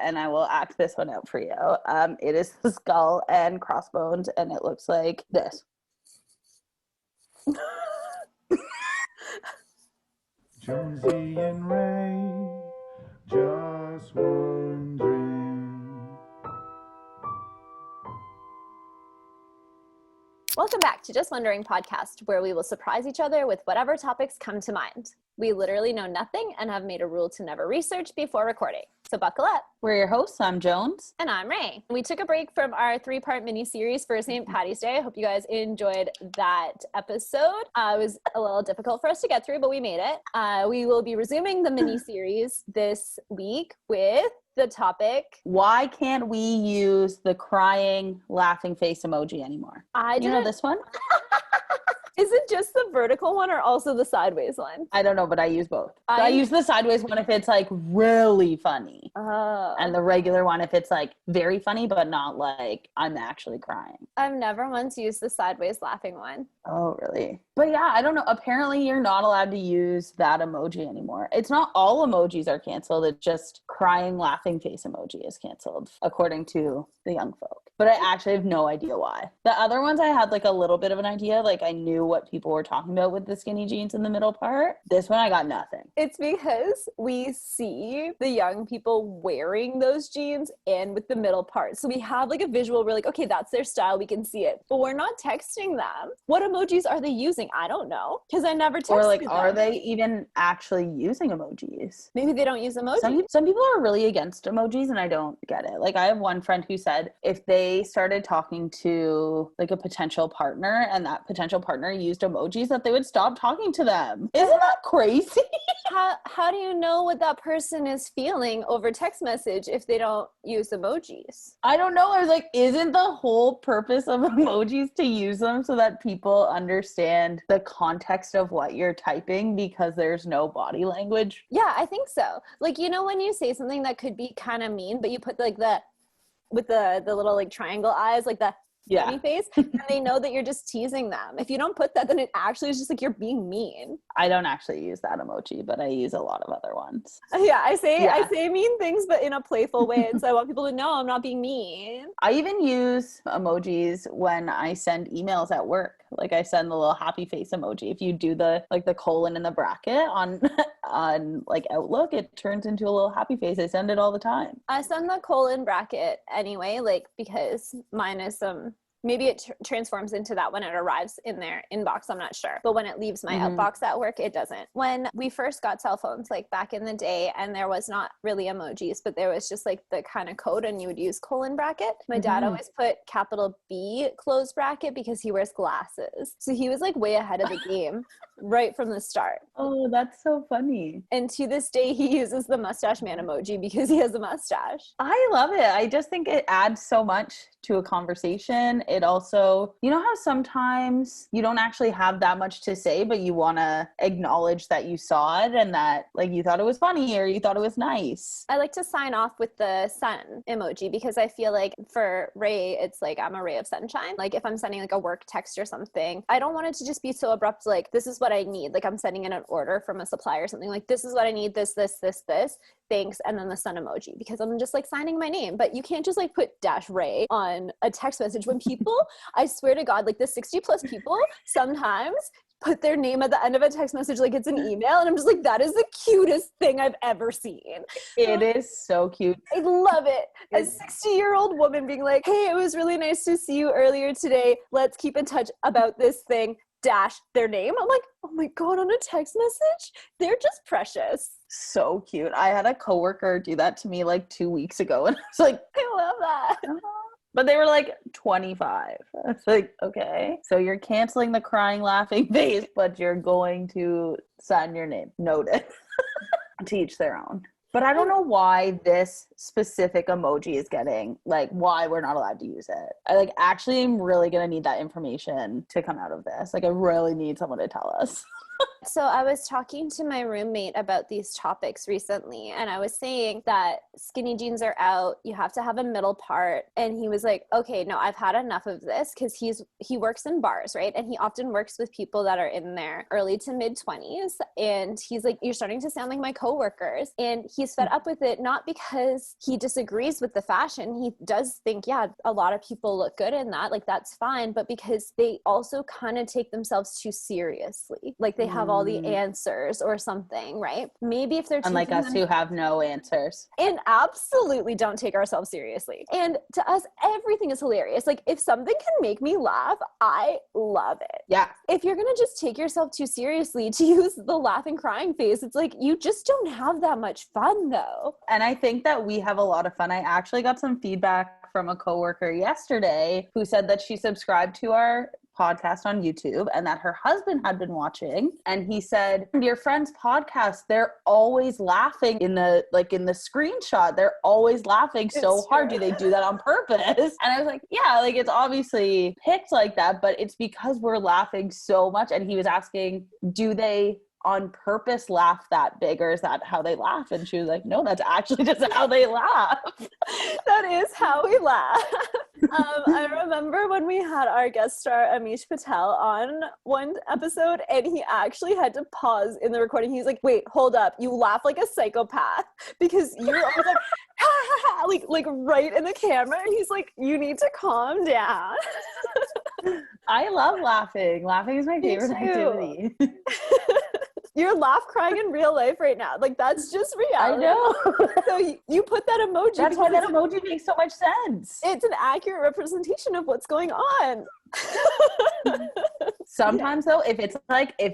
and I will act this one out for you. It is the skull and crossbones, and it looks like this. Jonesy and Ray, just wondering. Welcome back to Just Wondering podcast, where we will surprise each other with whatever topics come to mind. We literally know nothing and have made a rule to never research before recording. So buckle up. We're your hosts. I'm Jones. And I'm Ray. We took a break from our 3-part mini-series for St. Patty's Day. I hope you guys enjoyed that episode. It was a little difficult for us to get through, but we made it. We will be resuming the mini-series this week with the topic, why can't we use the crying, laughing face emoji anymore? You know this one? Is it just the vertical one or also the sideways one? I don't know, but I use both. I use the sideways one if it's like really funny. Oh. And the regular one if it's like very funny, but not like I'm actually crying. I've never once used the sideways laughing one. Oh, really? But yeah, I don't know. Apparently you're not allowed to use that emoji anymore. It's not all emojis are canceled. It's just crying, laughing face emoji is canceled, according to the young folk. But I actually have no idea why. The other ones I had like a little bit of an idea. Like I knew what people were talking about with the skinny jeans in the middle part. This one I got nothing. It's because we see the young people wearing those jeans and with the middle part. So we have like a visual, we're like, okay, that's their style. We can see it. But we're not texting them. What emojis are they using? I don't know. Because I never texted Or like, them. are they even actually using emojis? Maybe they don't use emojis. Some people are really against emojis and I don't get it. Like I have one friend who said if they started talking to like a potential partner and that potential partner used emojis that they would stop talking to them. Isn't that crazy? How do you know what that person is feeling over text message if they don't use emojis? I don't know. I was like, isn't the whole purpose of emojis to use them so that people understand the context of what you're typing because there's no body language? Yeah, I think so. Like, you know, when you say something that could be kind of mean, but you put like with the little like triangle eyes, like the funny face, and they know that you're just teasing them. If you don't put that, then it actually is just like you're being mean. I don't actually use that emoji, but I use a lot of other ones. Yeah, I say mean things, but in a playful way. And so I want people to know I'm not being mean. I even use emojis when I send emails at work. Like I send the little happy face emoji. If you do the colon in the bracket on like Outlook, it turns into a little happy face. I send it all the time. I send the colon bracket anyway, like because mine is maybe it transforms into that when it arrives in their inbox. I'm not sure. But when it leaves my outbox at work, it doesn't. When we first got cell phones, like back in the day, and there was not really emojis, but there was just like the kind of code and you would use colon bracket. My dad always put capital B close bracket because he wears glasses. So he was like way ahead of the game right from the start. Oh, that's so funny. And to this day, he uses the mustache man emoji because he has a mustache. I love it. I just think it adds so much to a conversation. It also, you know how sometimes you don't actually have that much to say, but you want to acknowledge that you saw it and that like you thought it was funny or you thought it was nice. I like to sign off with the sun emoji because I feel like for Ray, it's like I'm a ray of sunshine. Like if I'm sending like a work text or something, I don't want it to just be so abrupt, like this is what I need. Like I'm sending in an order from a supplier or something, like this is what I need, this, thanks, and then the sun emoji, because I'm just like signing my name. But you can't just like put -Ray on a text message when people, I swear to God, like the 60 plus people sometimes put their name at the end of a text message like it's an email, and I'm just like, that is the cutest thing I've ever seen. It is so cute. I love it. A 60-year-old woman being like, hey, it was really nice to see you earlier today. Let's keep in touch about this thing. Their name. I'm like, oh my God, on a text message? They're just precious. So cute. I had a coworker do that to me like 2 weeks ago and I was like, I love that. But they were like 25. It's like, okay, so you're canceling the crying, laughing face, but you're going to sign your name. Noted. To each their own. But I don't know why this specific emoji is getting, like, why we're not allowed to use it. I, like, actually am really going to need that information to come out of this. Like, I really need someone to tell us. So I was talking to my roommate about these topics recently, and I was saying that skinny jeans are out. You have to have a middle part. And he was like, okay, no, I've had enough of this, because he works in bars, right? And he often works with people that are in their early to mid 20s. And he's like, you're starting to sound like my coworkers. And he's fed up with it, not because he disagrees with the fashion. He does think, yeah, a lot of people look good in that. Like, that's fine. But because they also kind of take themselves too seriously. Like, they have all the answers or something, right? Maybe if they're Unlike us who have no answers. And absolutely don't take ourselves seriously. And to us, everything is hilarious. Like, if something can make me laugh, I love it. Yeah. If you're going to just take yourself too seriously, to use the laughing crying face, it's like, you just don't have that much fun though. And I think that we have a lot of fun. I actually got some feedback from a coworker yesterday who said that she subscribed to our podcast on YouTube and that her husband had been watching, and he said, your friend's podcast, they're always laughing in the screenshot, they're always laughing so hard. Do they do that on purpose? And I was like, yeah, like, it's obviously picked like that, but it's because we're laughing so much. And he was asking, do they on purpose laugh that big, or is that how they laugh? And she was like, no, that's actually just how they laugh. That is how we laugh. I remember when we had our guest star Amish Patel on one episode, and he actually had to pause in the recording. He's like, wait, hold up, you laugh like a psychopath, because you're always like, ha, ha, ha, like right in the camera. And he's like, you need to calm down. I love laughing. Laughing is my favorite activity. You're laugh crying in real life right now. Like, that's just reality. I know. So you put that emoji. That's why that emoji makes so much sense. It's an accurate representation of what's going on. Sometimes though, if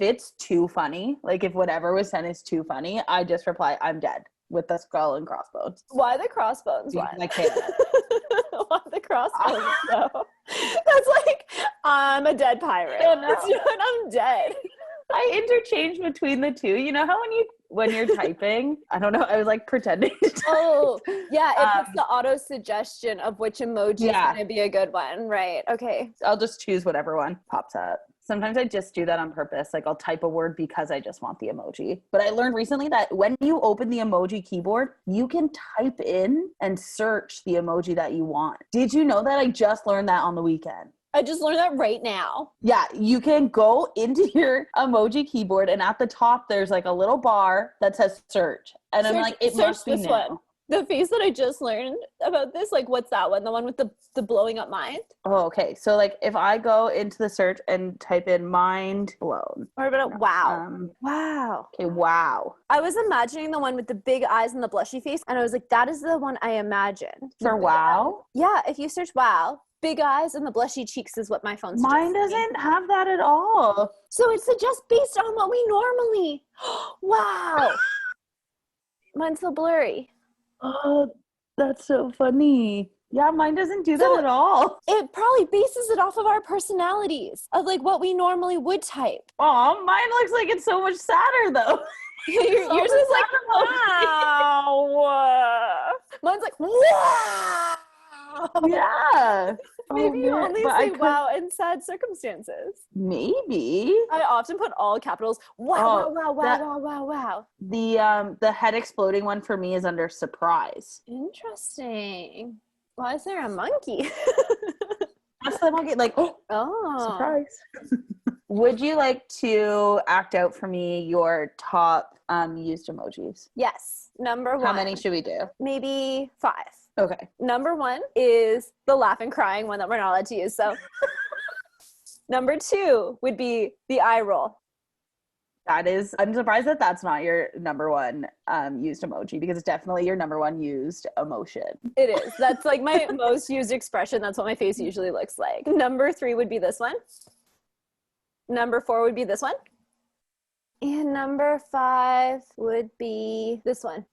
it's too funny, like if whatever was sent is too funny, I just reply, I'm dead, with the skull and crossbones. Why the crossbones? Why? I can't. Why the crossbones though? That's like, I'm a dead pirate. Oh, no. I'm dead. I interchange between the two. You know how when you're typing, I don't know, I was like pretending to type. Oh, yeah, it puts the auto suggestion of which emoji is going to be a good one. Right. Okay. I'll just choose whatever one pops up. Sometimes I just do that on purpose. Like, I'll type a word because I just want the emoji. But I learned recently that when you open the emoji keyboard, you can type in and search the emoji that you want. Did you know that? I just learned that on the weekend. I just learned that right now. Yeah, you can go into your emoji keyboard, and at the top there's like a little bar that says search. And I'm like, it must be now. One. The face that I just learned about this, like, what's that one? The one with the blowing up mind? Oh, okay. So like if I go into the search and type in mind blown. Or about wow. Wow. Okay, wow. I was imagining the one with the big eyes and the blushy face, and I was like, that is the one I imagined. For wow? Yeah, if you search wow, big eyes and the blushy cheeks is what my phone suggests. Mine doesn't have that at all. So it suggests based on what we normally. Wow. Mine's so blurry. Oh, that's so funny. Yeah, mine doesn't do that at all. It probably bases it off of our personalities, of like what we normally would type. Oh, mine looks like it's so much sadder though. Yours is like, wow. Mine's like, wow. Yeah. Maybe you only say wow in sad circumstances. Maybe. I often put all capitals. Wow, wow, wow, wow, wow, wow. The head exploding one for me is under surprise. Interesting. Why is there a monkey? That's the monkey, like, oh, surprise. Would you like to act out for me your top used emojis? Yes. Number one. How many should we do? Maybe 5. Okay. Number 1 is the laughing crying one that we're not allowed to use. So number 2 would be the eye roll. I'm surprised that that's not your number one used emoji, because it's definitely your number one used emotion. It is. That's like my most used expression. That's what my face usually looks like. Number 3 would be this one. Number 4 would be this one. And number 5 would be this one.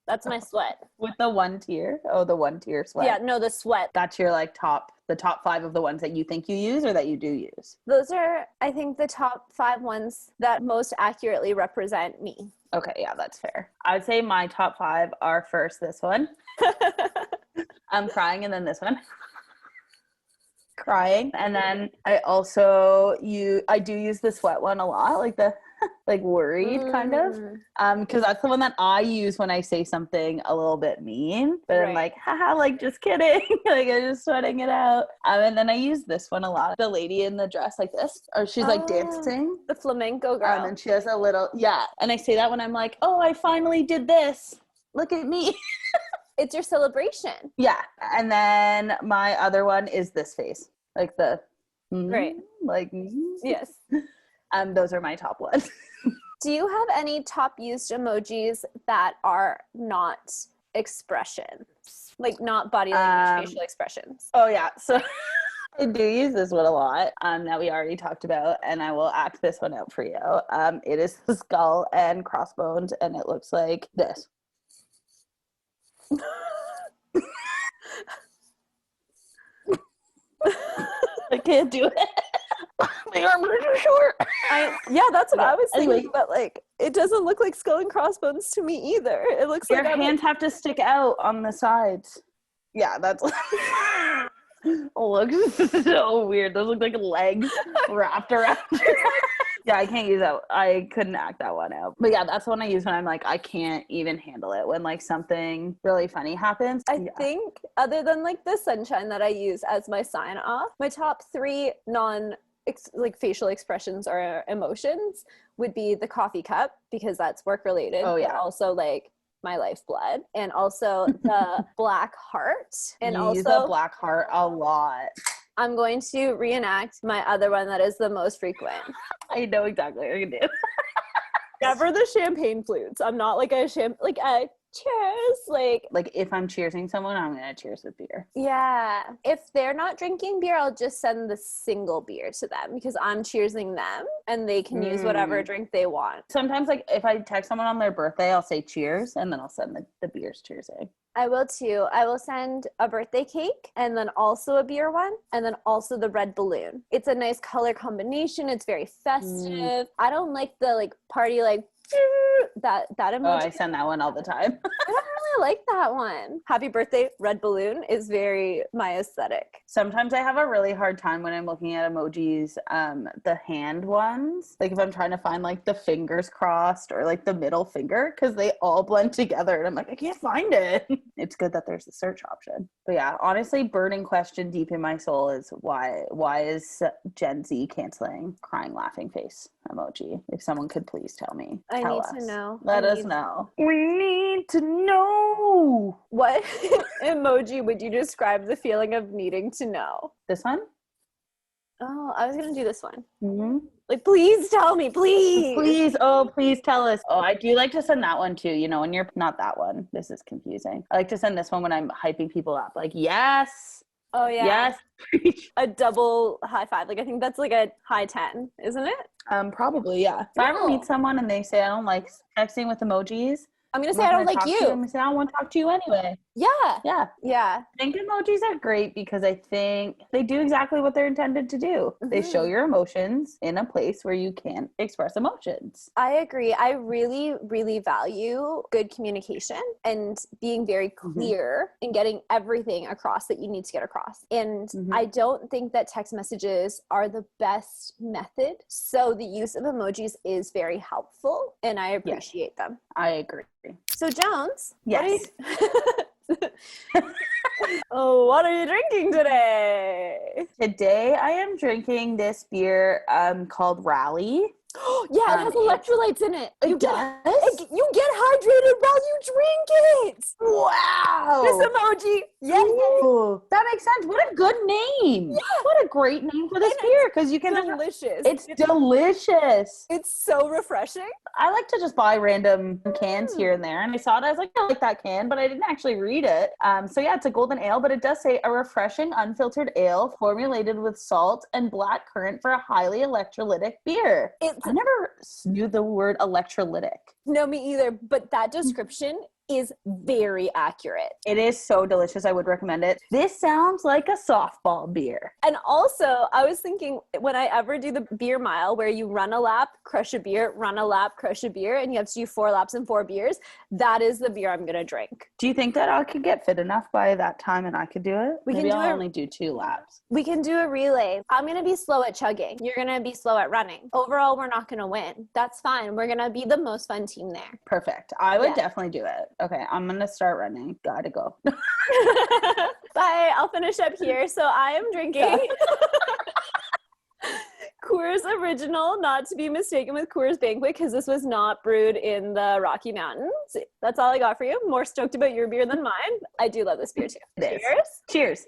That's my sweat. With the one tear? Oh, the one tear sweat. Yeah, no, the sweat. That's your like the top 5 of the ones that you think you use or that you do use? Those are, I think, the top 5 ones that most accurately represent me. Okay, yeah, that's fair. I would say my top 5 are first this one. I'm crying, and then this one. Crying. And then I do use the sweat one a lot, like the like worried kind of. Because that's the one that I use when I say something a little bit mean, but I'm like, haha, like just kidding. Like I'm just sweating it out. And then I use this one a lot. The lady in the dress like this, or she's like dancing. The flamenco girl. And she has a little, and I say that when I'm like, oh, I finally did this. Look at me. It's your celebration. Yeah. And then my other one is this face. Like the, like, yes. Those are my top ones. Do you have any top used emojis that are not expressions? Like not body language, facial expressions? Oh, yeah. So I do use this one a lot that we already talked about, and I will act this one out for you. It is the skull and crossbones, and it looks like this. I can't do it. My arms are too short. That's what I was thinking, but like it doesn't look like skull and crossbones to me either. It looks your like your hands have to stick out on the sides. Yeah, that's it looks so weird. Those look like legs wrapped around. Yeah, I can't use that. I couldn't act that one out. But yeah, that's the one I use when I'm like, I can't even handle it. When like something really funny happens. I think other than like the sunshine that I use as my sign off, my top 3 facial expressions or emotions would be the coffee cup, because that's work related. Oh yeah. But also like my lifeblood, and also the black heart, and you also use the black heart a lot. I'm going to reenact my other one that is the most frequent. I know exactly what you're gonna do. Never the champagne flutes. I'm not like a cheers. Like if I'm cheersing someone, I'm gonna cheers with beer. Yeah. If they're not drinking beer, I'll just send the single beer to them because I'm cheersing them and they can use whatever drink they want. Sometimes like if I text someone on their birthday, I'll say cheers and then I'll send the beers cheersing. I will too. I will send a birthday cake and then also a beer one and then also the red balloon. It's a nice color combination. It's very festive. I don't like the like party like that emoji. Oh, I send that one all the time. I don't really like that one. Happy birthday, red balloon is very my aesthetic. Sometimes I have a really hard time when I'm looking at emojis, the hand ones. Like if I'm trying to find like the fingers crossed or like the middle finger, because they all blend together and I'm like, I can't find it. It's good that there's a search option. But yeah, honestly, burning question deep in my soul is why is Gen Z canceling crying laughing face emoji? If someone could please tell me. I need to know. Let us know. We need to know. What emoji would you describe the feeling of needing to know? This one? Oh, I was going to do this one. Mm-hmm. Like, please tell me, please. Please, please tell us. Oh, I do like to send that one too. You know, when you're not that one. This is confusing. I like to send this one when I'm hyping people up. Like, yes. Oh, yeah. Yes. A double high five. Like, I think that's like a high 10, isn't it? Probably, yeah. If I ever meet someone and they say I don't like texting with emojis, I'm going to say I don't like you. I'm going to say I don't want to talk to you anyway. Yeah. Yeah. Yeah. I think emojis are great because I think they do exactly what they're intended to do. Mm-hmm. They show your emotions in a place where you can't express emotions. I agree. I really, really value good communication and being very clear and getting everything across that you need to get across. And I don't think that text messages are the best method. So the use of emojis is very helpful and I appreciate them. I agree. So Jones, yes. What are you drinking today? Today I am drinking this beer called Rally. Yeah, it has electrolytes in it. You get hydrated while you drink it. Wow. This emoji. Yes. That makes sense. What a good name. Yeah. What a great name for this beer because you can delicious. It's delicious. It's so refreshing. I like to just buy random cans here and there, and I saw it. I was like, I like that can, but I didn't actually read it. So yeah, it's a golden ale, but it does say a refreshing unfiltered ale formulated with salt and black currant for a highly electrolytic beer. I never knew the word electrolytic. No, me either. But that description is very accurate. It is so delicious. I would recommend it. This sounds like a softball beer. And also, I was thinking, when I ever do the beer mile where you run a lap, crush a beer, run a lap, crush a beer, and you have to do 4 laps and 4 beers, that is the beer I'm going to drink. Do you think that I could get fit enough by that time and I could do it? Maybe I'll only do 2 laps. We can do a relay. I'm going to be slow at chugging. You're going to be slow at running. Overall, we're not going to win. That's fine. We're going to be the most fun team there. Perfect. I would definitely do it. Okay, I'm going to start running. Gotta go. Bye. I'll finish up here. So I am drinking Coors Original, not to be mistaken with Coors Banquet, because this was not brewed in the Rocky Mountains. That's all I got for you. More stoked about your beer than mine. I do love this beer too. Cheers. Cheers.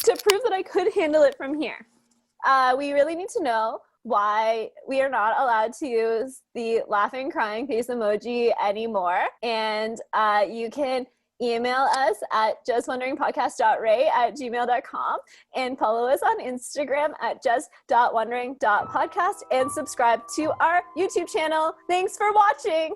To prove that I could handle it from here, we really need to know why we are not allowed to use the laughing, crying face emoji anymore. And you can email us at justwonderingpodcast.ray@gmail.com and follow us on Instagram at just.wondering.podcast and subscribe to our YouTube channel. Thanks for watching.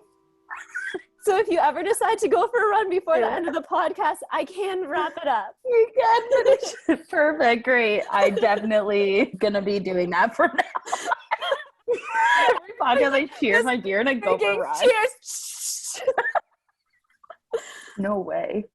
So if you ever decide to go for a run before the end of the podcast, I can wrap it up. You can finish it. Perfect. Great. I definitely gonna be doing that from now. Every podcast I cheers my beer and I go for a run. Cheers. No way.